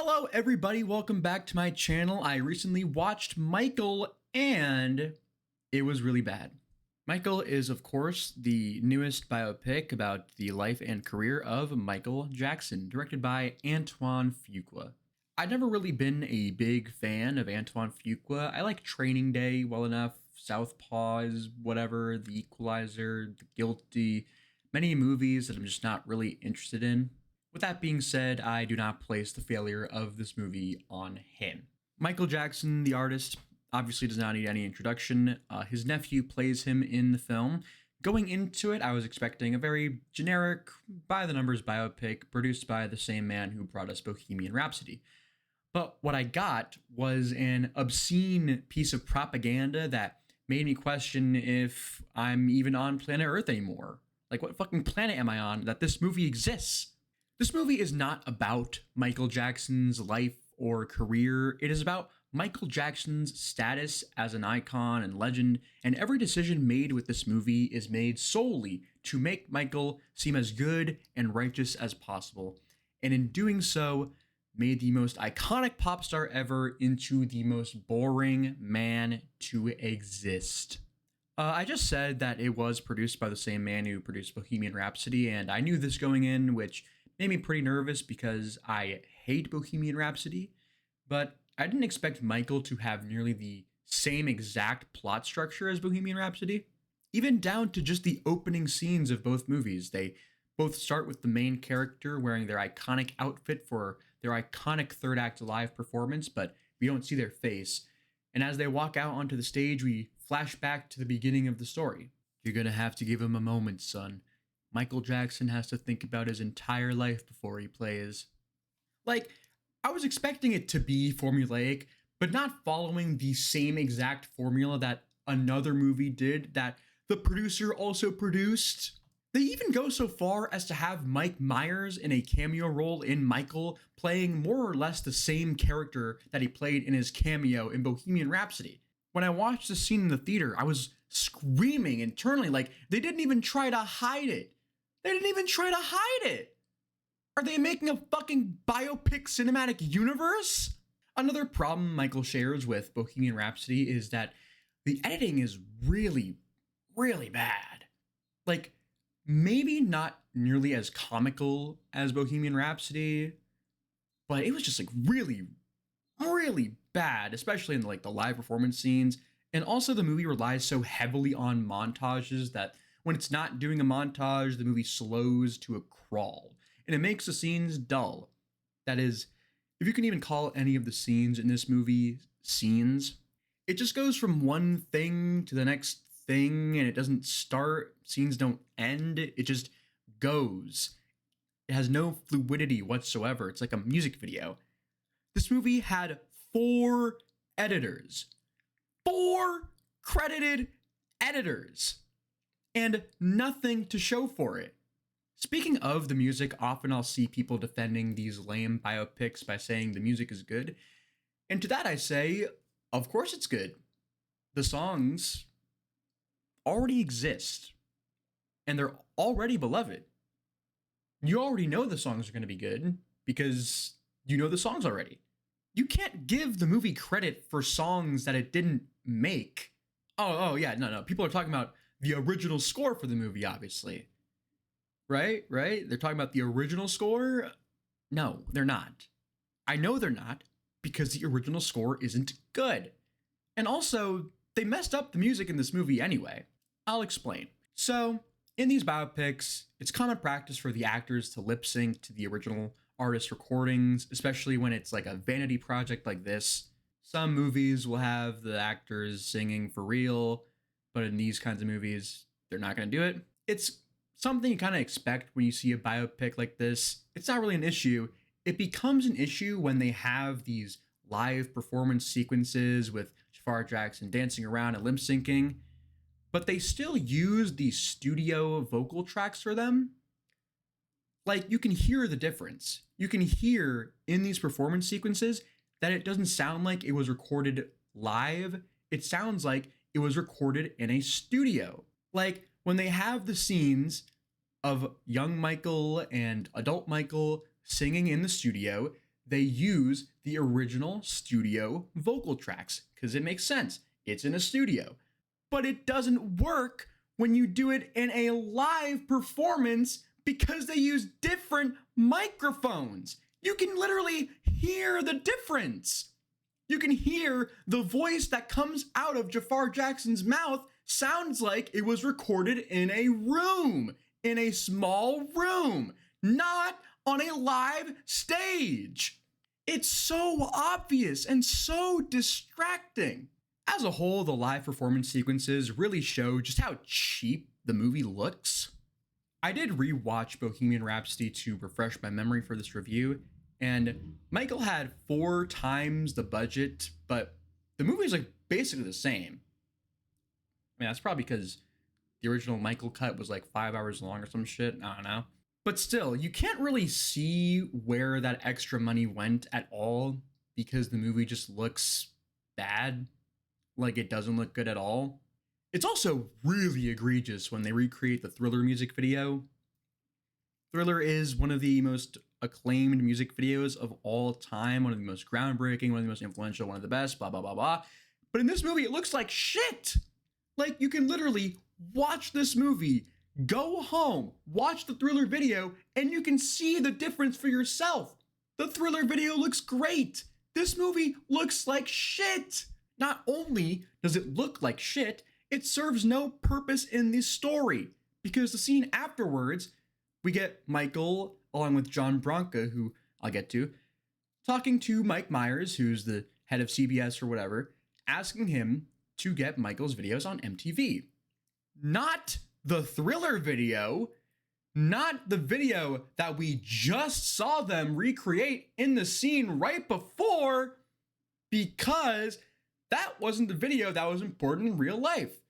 Hello everybody, welcome back to my channel. I recently watched Michael and it was really bad. Michael is of course the newest biopic about the life and career of Michael Jackson, directed by Antoine Fuqua. I've never really been a big fan of Antoine Fuqua. I like Training Day well enough, Southpaws, whatever, The Equalizer, The Guilty, many movies that I'm just not really interested in. With that being said, I do not place the failure of this movie on him. Michael Jackson, the artist, obviously does not need any introduction. His nephew plays him in the film. Going into it, I was expecting a very generic, by-the-numbers biopic produced by the same man who brought us Bohemian Rhapsody. But what I got was an obscene piece of propaganda that made me question if I'm even on planet Earth anymore. Like, what fucking planet am I on that this movie exists? This movie is not about Michael Jackson's life or career. It is about Michael Jackson's status as an icon and legend, and every decision made with this movie is made solely to make Michael seem as good and righteous as possible, and in doing so, made the most iconic pop star ever into the most boring man to exist. I just said that it was produced by the same man who produced Bohemian Rhapsody, and I knew this going in, which made me pretty nervous because I hate Bohemian Rhapsody, but I didn't expect Michael to have nearly the same exact plot structure as Bohemian Rhapsody, even down to just the opening scenes of both movies. They both start with the main character wearing their iconic outfit for their iconic third act live performance, but we don't see their face. And as they walk out onto the stage, we flash back to the beginning of the story. You're gonna have to give him a moment, son. Michael Jackson has to think about his entire life before he plays. Like, I was expecting it to be formulaic, but not following the same exact formula that another movie did that the producer also produced. They even go so far as to have Mike Myers in a cameo role in Michael, playing more or less the same character that he played in his cameo in Bohemian Rhapsody. When I watched the scene in the theater, I was screaming internally, like, they didn't even try to hide it. They didn't even try to hide it. Are they making a fucking biopic cinematic universe? Another problem Michael shares with Bohemian Rhapsody is that the editing is really, really bad. Like, maybe not nearly as comical as Bohemian Rhapsody, but it was just like really, really bad, especially in like the live performance scenes. And also the movie relies so heavily on montages that when it's not doing a montage, the movie slows to a crawl, and it makes the scenes dull. That is, if you can even call any of the scenes in this movie scenes, it just goes from one thing to the next thing, and it doesn't start, scenes don't end, it just goes. It has no fluidity whatsoever. It's like a music video. This movie had 4 editors. 4 credited editors. And nothing to show for it. Speaking of the music, often I'll see people defending these lame biopics by saying the music is good. And to that I say, of course it's good. The songs already exist. And they're already beloved. You already know the songs are going to be good because you know the songs already. You can't give the movie credit for songs that it didn't make. Oh yeah, no. People are talking about the original score for the movie, obviously. Right? They're talking about the original score? No, they're not. I know they're not, because the original score isn't good. And also, they messed up the music in this movie anyway. I'll explain. So, in these biopics, it's common practice for the actors to lip sync to the original artist recordings, especially when it's like a vanity project like this. Some movies will have the actors singing for real, but in these kinds of movies, they're not going to do it. It's something you kind of expect when you see a biopic like this. It's not really an issue. It becomes an issue when they have these live performance sequences with Jafar Jackson dancing around and lip syncing, but they still use the studio vocal tracks for them. Like, you can hear the difference. You can hear in these performance sequences that it doesn't sound like it was recorded live. It sounds like it was recorded in a studio. Like, when they have the scenes of young Michael and adult Michael singing in the studio, they use the original studio vocal tracks because it makes sense. It's in a studio. But it doesn't work when you do it in a live performance because they use different microphones. You can literally hear the difference. You can hear the voice that comes out of Jafar Jackson's mouth sounds like it was recorded in a room, in a small room, not on a live stage. It's so obvious and so distracting. As a whole, the live performance sequences really show just how cheap the movie looks. I did rewatch Bohemian Rhapsody to refresh my memory for this review, and Michael had 4 times the budget, but the movie's like basically the same. I mean, that's probably because the original Michael cut was like 5 hours long or some shit. I don't know. But still, you can't really see where that extra money went at all because the movie just looks bad. Like it doesn't look good at all. It's also really egregious when they recreate the Thriller music video. Thriller is one of the most acclaimed music videos of all time, one of the most groundbreaking, one of the most influential, one of the best, blah, blah, blah, blah. But in this movie, it looks like shit. Like you can literally watch this movie, go home, watch the Thriller video, and you can see the difference for yourself. The Thriller video looks great. This movie looks like shit. Not only does it look like shit, it serves no purpose in the story, because the scene afterwards, we get Michael, along with John Branca, who I'll get to, talking to Mike Myers, who's the head of CBS or whatever, asking him to get Michael's videos on MTV. Not the Thriller video, not the video that we just saw them recreate in the scene right before, because that wasn't the video that was important in real life.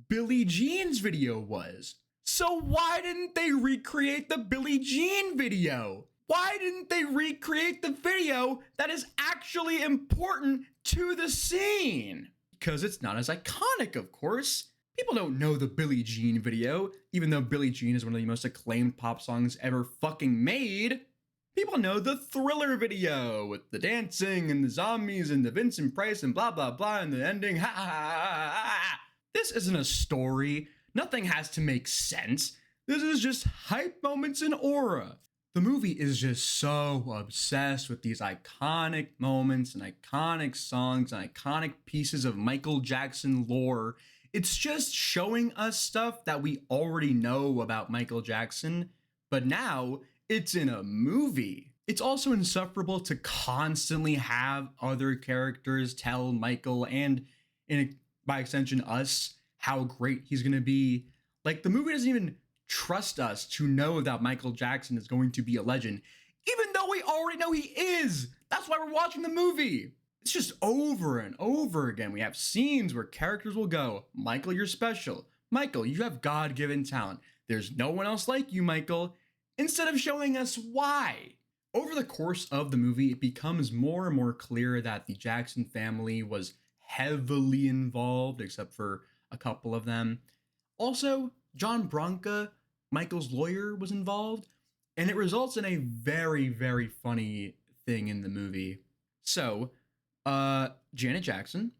Billie Jean's video was. So why didn't they recreate the Billie Jean video? Why didn't they recreate the video that is actually important to the scene? Because it's not as iconic, of course. People don't know the Billie Jean video, even though Billie Jean is one of the most acclaimed pop songs ever fucking made. People know the Thriller video with the dancing and the zombies and the Vincent Price and blah, blah, blah, and the ending. Ha, ha, ha, ha, ha. This isn't a story. Nothing has to make sense. This is just hype moments and aura. The movie is just so obsessed with these iconic moments and iconic songs and iconic pieces of Michael Jackson lore. It's just showing us stuff that we already know about Michael Jackson, but now it's in a movie. It's also insufferable to constantly have other characters tell Michael and, by extension, us how great he's gonna be. Like, the movie doesn't even trust us to know that Michael Jackson is going to be a legend, even though we already know he is. That's why we're watching the movie. It's just over and over again. We have scenes where characters will go, Michael, you're special. Michael, you have God-given talent. There's no one else like you, Michael. Instead of showing us why. Over the course of the movie, it becomes more and more clear that the Jackson family was heavily involved, except for a couple of them. Also, John Branca, Michael's lawyer, was involved, and it results in a very, very funny thing in the movie. So, Janet Jackson,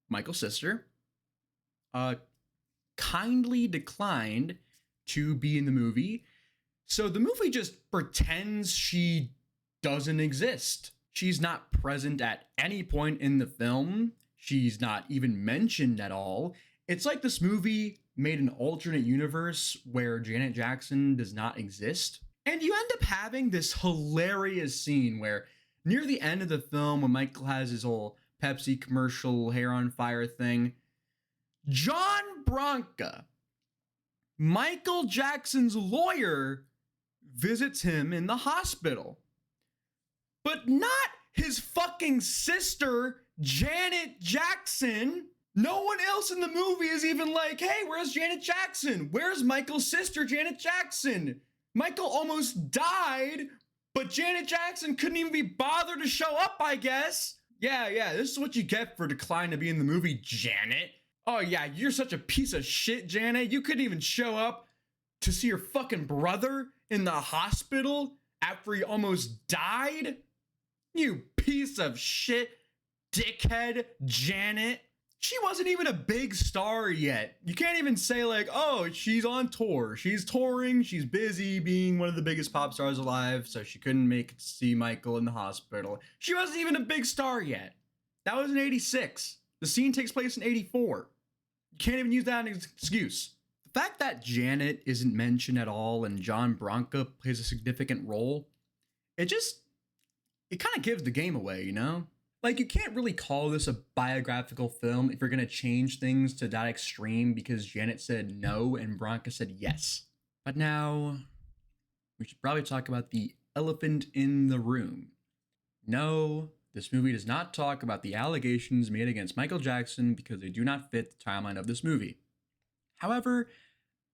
Michael's sister, kindly declined to be in the movie. So the movie just pretends she doesn't exist. She's not present at any point in the film. She's not even mentioned at all. It's like this movie made an alternate universe where Janet Jackson does not exist. And you end up having this hilarious scene where near the end of the film, when Michael has his whole Pepsi commercial hair on fire thing, John Branca, Michael Jackson's lawyer, visits him in the hospital. But not his fucking sister, Janet Jackson. No one else in the movie is even like, hey, where's Janet Jackson? Where's Michael's sister, Janet Jackson? Michael almost died, but Janet Jackson couldn't even be bothered to show up, I guess. Yeah, this is what you get for declining to be in the movie, Janet. Oh yeah, you're such a piece of shit, Janet. You couldn't even show up to see your fucking brother in the hospital after he almost died? You piece of shit, dickhead, Janet. She wasn't even a big star yet. You can't even say, like, oh, she's on tour. She's touring. She's busy being one of the biggest pop stars alive, so she couldn't make it to see Michael in the hospital. She wasn't even a big star yet. That was in 86. The scene takes place in 84. You can't even use that as an excuse. The fact that Janet isn't mentioned at all and John Branca plays a significant role, it kind of gives the game away, you know? Like, you can't really call this a biographical film if you're gonna change things to that extreme because Janet said no and Branca said yes. But now, we should probably talk about the elephant in the room. No, this movie does not talk about the allegations made against Michael Jackson because they do not fit the timeline of this movie. However,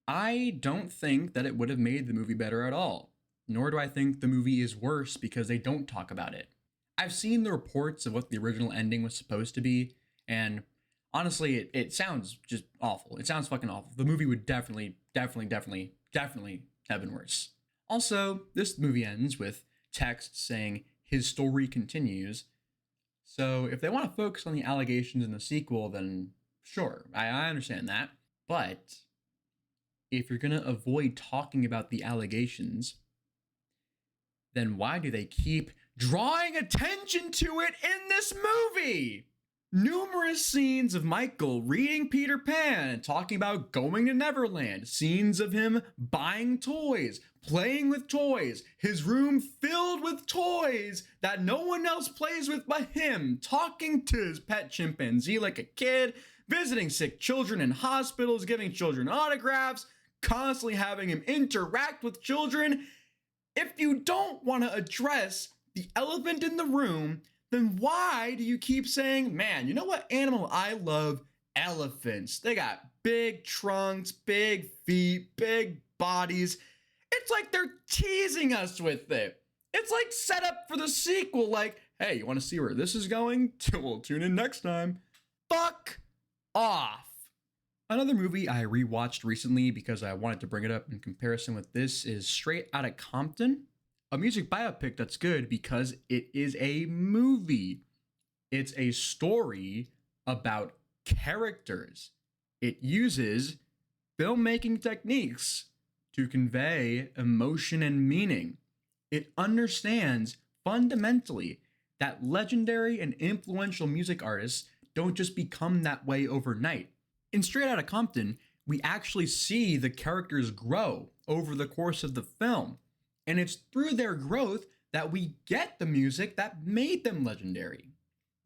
I don't think that it would have made the movie better at all, nor do I think the movie is worse because they don't talk about it. I've seen the reports of what the original ending was supposed to be, and honestly, it sounds just awful. It sounds fucking awful. The movie would definitely have been worse. Also, this movie ends with text saying his story continues. So if they want to focus on the allegations in the sequel, then sure, I understand that. But if you're gonna avoid talking about the allegations, then why do they keep drawing attention to it in this movie? Numerous scenes of Michael reading Peter Pan, talking about going to Neverland, scenes of him buying toys, playing with toys, his room filled with toys that no one else plays with but him, talking to his pet chimpanzee like a kid, visiting sick children in hospitals, giving children autographs, constantly having him interact with children. If you don't want to address the elephant in the room, then why do you keep saying, man, you know what animal I love? Elephants. They got big trunks, big feet, big bodies. It's like they're teasing us with it. It's like set up for the sequel, like, hey, you want to see where this is going? Well, tune in next time. Fuck off. Another movie I rewatched recently because I wanted to bring it up in comparison with this is Straight Outta Compton, a music biopic that's good because it is a movie. It's a story about characters. It uses filmmaking techniques to convey emotion and meaning. It understands fundamentally that legendary and influential music artists don't just become that way overnight. In Straight Outta Compton, we actually see the characters grow over the course of the film. And it's through their growth that we get the music that made them legendary.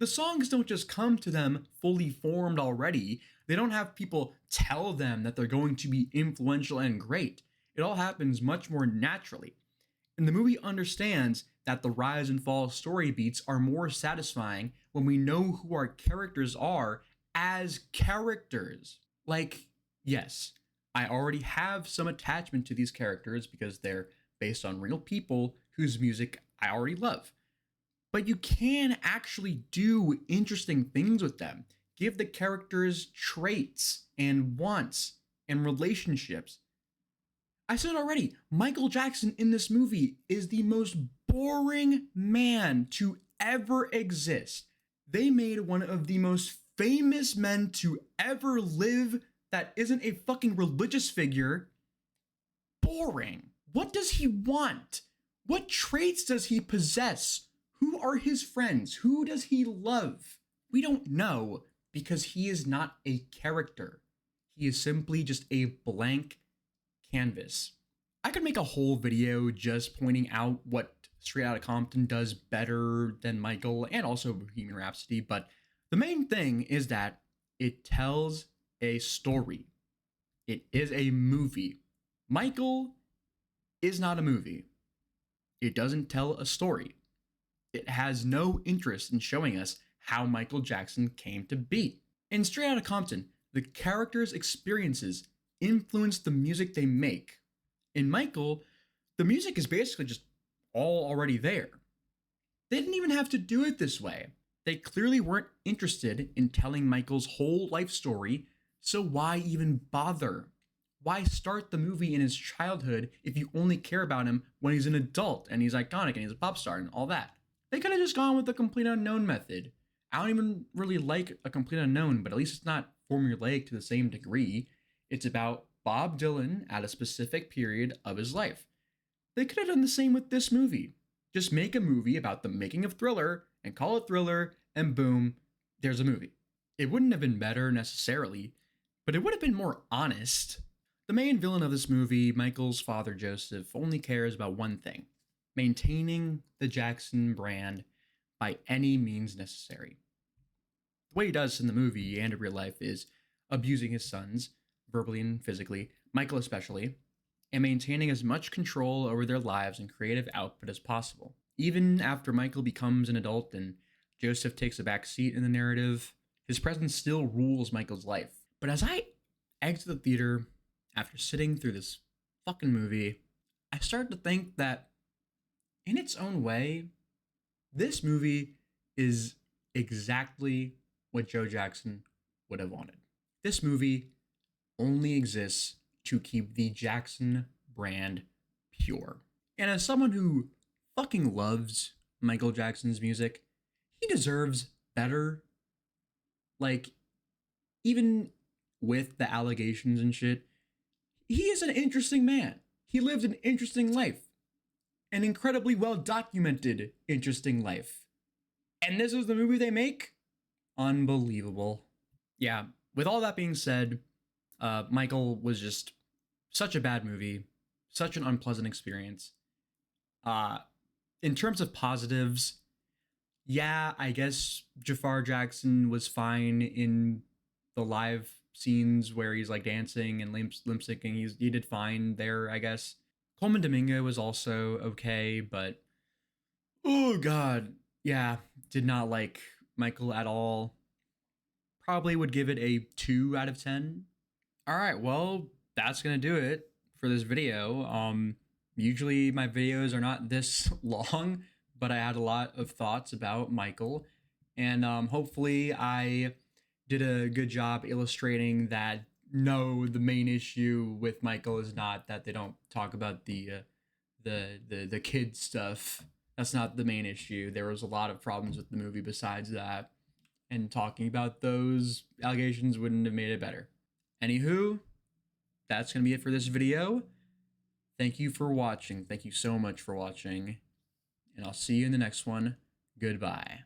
The songs don't just come to them fully formed already. They don't have people tell them that they're going to be influential and great. It all happens much more naturally. And the movie understands that the rise and fall story beats are more satisfying when we know who our characters are as characters. Like, yes, I already have some attachment to these characters because they're based on real people whose music I already love. But you can actually do interesting things with them. Give the characters traits and wants and relationships. I said already, Michael Jackson in this movie is the most boring man to ever exist. They made one of the most famous men to ever live that isn't a fucking religious figure boring. What does he want? What traits does he possess? Who are his friends? Who does he love? We don't know because he is not a character. He is simply just a blank canvas. I could make a whole video just pointing out what Straight Outta Compton does better than Michael and also Bohemian Rhapsody, but the main thing is that it tells a story. It is a movie. Michael is not a movie. It doesn't tell a story. It has no interest in showing us how Michael Jackson came to be. In Straight Outta Compton, the characters' experiences influence the music they make. In Michael, the music is basically just all already there. They didn't even have to do it this way. They clearly weren't interested in telling Michael's whole life story, so why even bother? Why start the movie in his childhood if you only care about him when he's an adult and he's iconic and he's a pop star and all that? They could have just gone with the complete unknown method. I don't even really like a complete unknown, but at least it's not formulaic to the same degree. It's about Bob Dylan at a specific period of his life. They could have done the same with this movie. Just make a movie about the making of Thriller and call it Thriller, and boom, there's a movie. It wouldn't have been better necessarily, but it would have been more honest. The main villain of this movie, Michael's father Joseph, only cares about one thing: maintaining the Jackson brand by any means necessary. The way he does in the movie and in real life is abusing his sons, verbally and physically, Michael especially, and maintaining as much control over their lives and creative output as possible. Even after Michael becomes an adult and Joseph takes a back seat in the narrative, his presence still rules Michael's life. But as I exit the theater after sitting through this fucking movie, I start to think that, in its own way, this movie is exactly what Joe Jackson would have wanted. This movie only exists to keep the Jackson brand pure. And as someone who fucking loves Michael Jackson's music, he deserves better. Like, even with the allegations and shit, he is an interesting man. He lived an interesting life. An incredibly well documented, interesting life. And this is the movie they make? Unbelievable. Yeah, with all that being said, Michael was just such a bad movie, such an unpleasant experience. In terms of positives, yeah, I guess Jafar Jackson was fine in the live scenes where he's like dancing and limp syncing. He did fine there, I guess. Coleman Domingo was also okay, but oh god, yeah, did not like Michael at all. Probably would give it a 2 out of 10. All right, well, that's gonna do it for this video. Usually my videos are not this long, but I had a lot of thoughts about Michael, and hopefully I did a good job illustrating that no, the main issue with Michael is not that they don't talk about the kid stuff. That's not the main issue. There was a lot of problems with the movie besides that, and talking about those allegations wouldn't have made it better. Anywho, that's gonna be it for this video. Thank you for watching. Thank you so much for watching, and I'll see you in the next one. Goodbye.